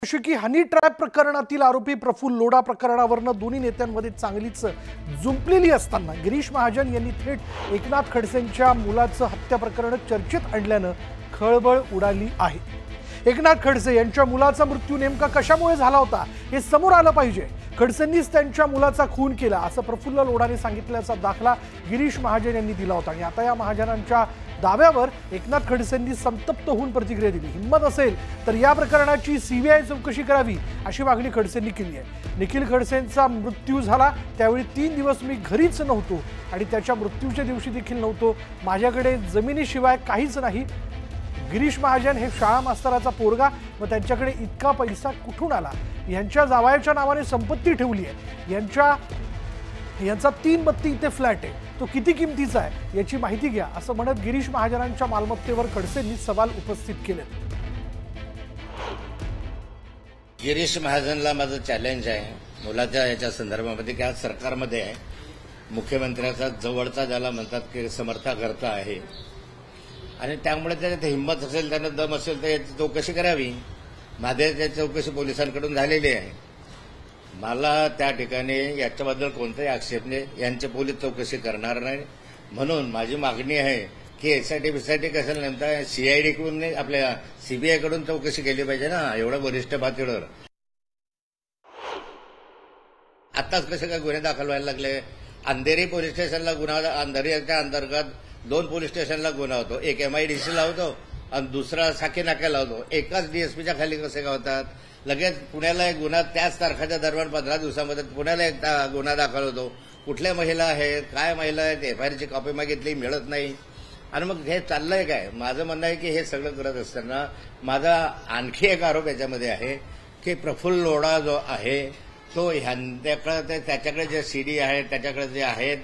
जशी की honey trap प्रकरणातील आरोपी प्रफुल्ल लोढा प्रकरणावरनं दोन्ही नेत्यांमध्ये चांगलीच जुंपलेली असताना गिरीश महाजन यांनी थेट एकनाथ खडसेंच्या मुलाचं हत्या प्रकरण चर्चेत आणल्यानं खळबळ उडाली आहे। एकनाथ खडसे यांच्या मुलाचा मृत्यू नेमका कशामुळे झाला होता हे समोर आलं पाहिजे। खडसेंनीच त्यांच्या मुलाचा खून केला असं प्रफुल्ल लोढाने सांगितल्याचा दाखला गिरीश महाजन यांनी दिला होता आणि आता या महाजनांच्या दाव्यावर एकनाथ खडसेंनी संतप्त होऊन प्रतिक्रिया दिली। हिम्मत असेल तर या प्रकरणाची सीबीआय चौकशी करावी अशी मागणी खडसेंनी केली आहे। निखिल खडसेंचा मृत्यू झाला त्यावेळी 3 दिवस मी घरीच नव्हतो आणि त्याच्या मृत्यूच्या दिवशी देखील नव्हतो। माझ्याकडे जमिनीशिवाय काहीच नाही। गिरीश महाजन हे शाळा मास्तराचा पोरगा व त्यांच्याकडे इतका पैसा कुठून आला। यांच्या जावयाच्या नावाने संपत्ती ठेवली आहे। यांचा 3 बत्ती इथे फ्लॅट आहे, तो किती किमतीचा आहे याची माहिती घ्या असं म्हणत गिरीश महाजनांच्या मालमत्तेवर खडसेंनी सवाल उपस्थित केले। गिरीश महाजनला माझं चॅलेंज आहे मुलाच्या याच्या संदर्भामध्ये की आज सरकारमध्ये आहे, मुख्यमंत्र्याचा जवळचा ज्याला म्हणतात की समर्थकर्ता आहे आणि त्यामुळे त्याच्यात हिंमत असेल, त्यांना दम असेल तर याची चौकशी करावी। माझ्या चौकशी पोलिसांकडून झालेली आहे। मला त्या ठिकाणी याच्याबद्दल कोणताही आक्षेप नाही, यांचे पोलीस चौकशी करणार नाही। म्हणून माझी मागणी आहे की एसआयटी बिसआयटी कशाला नेमता सीआयडी कडून नाही, आपल्या सीबीआय कडून चौकशी केली पाहिजे ना एवढ्या वरिष्ठ पातळीवर। आताच कसे काय गुन्हे दाखल व्हायला लागले। अंधेरी पोलीस स्टेशनला गुन्हा, अंधेरीच्या अंतर्गत 2 पोलीस स्टेशनला गुन्हा होतो, एक MIDCला होतो आणि दुसरा साकी नाक्याला होतो। एकाच डीएसपीच्या खाली कसे काय होतात। लगेच पुण्याला एक गुन्हा त्याच तारखेच्या दरम्यान 15 दिवसामध्ये पुण्याला एक गुन्हा दाखल होतो। कुठल्या महिला आहेत, काय महिला आहेत, FIRची कॉपी मागितली मिळत नाही आणि मग हे चाललंय काय। माझं म्हणणं आहे की हे सगळं करत असताना माझा आणखी एक आरोप याच्यामध्ये आहे की प्रफुल्ल लोढा जो आहे तो त्याच्याकडे जे CD आहेत त्याच्याकडे जे आहेत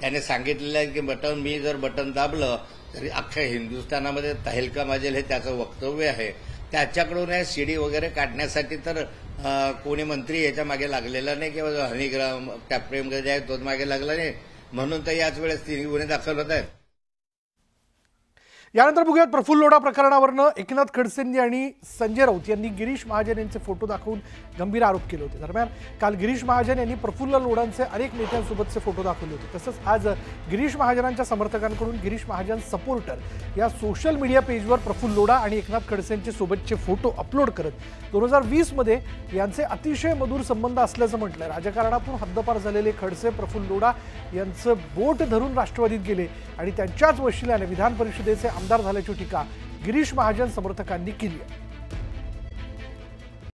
त्याने सांगितलेलं आहे की मी जर बटन दाबलं तरी अख्ख्या हिंदुस्थानामध्ये तहलका माजेल हे त्याचं वक्तव्य आहे। त्याच्याकडून CD वगैरे काढण्यासाठी तर कोणी मंत्री याच्या मागे लागलेला नाही किंवा हनीग्राम टॅप्रेम जे आहे तोच मागे लागला नाही, म्हणून तर याच वेळेस 3 गुन्हे दाखल होत आहेत। यानंतर बघूयात प्रफुल्ल लोढा प्रकरणावरनं एकनाथ खडसेंनी आणि संजय राऊत यांनी गिरीश महाजन यांचे फोटो दाखवून गंभीर आरोप केले होते। दरम्यान काल गिरीश महाजन यांनी प्रफुल्ल लोढांचे अनेक नेत्यांसोबतचे फोटो दाखवले होते। तसंच आज गिरीश महाजनांच्या समर्थकांकडून गिरीश महाजन सपोर्टर या सोशल मीडिया पेजवर प्रफुल्ल लोढा आणि एकनाथ खडसेंचे सोबतचे फोटो अपलोड करत 2020 मध्ये यांचे अतिशय मधुर संबंध असल्याचं म्हटलंय। राजकारणातून हद्दपार झालेले खडसे प्रफुल्ल लोढा यांचं बोट धरून राष्ट्रवादीत गेले आणि त्यांच्याच वशिल्याने विधान परिषदेचे आमदार झाल्याची टीका गिरीश महाजन समर्थकांनी केली आहे।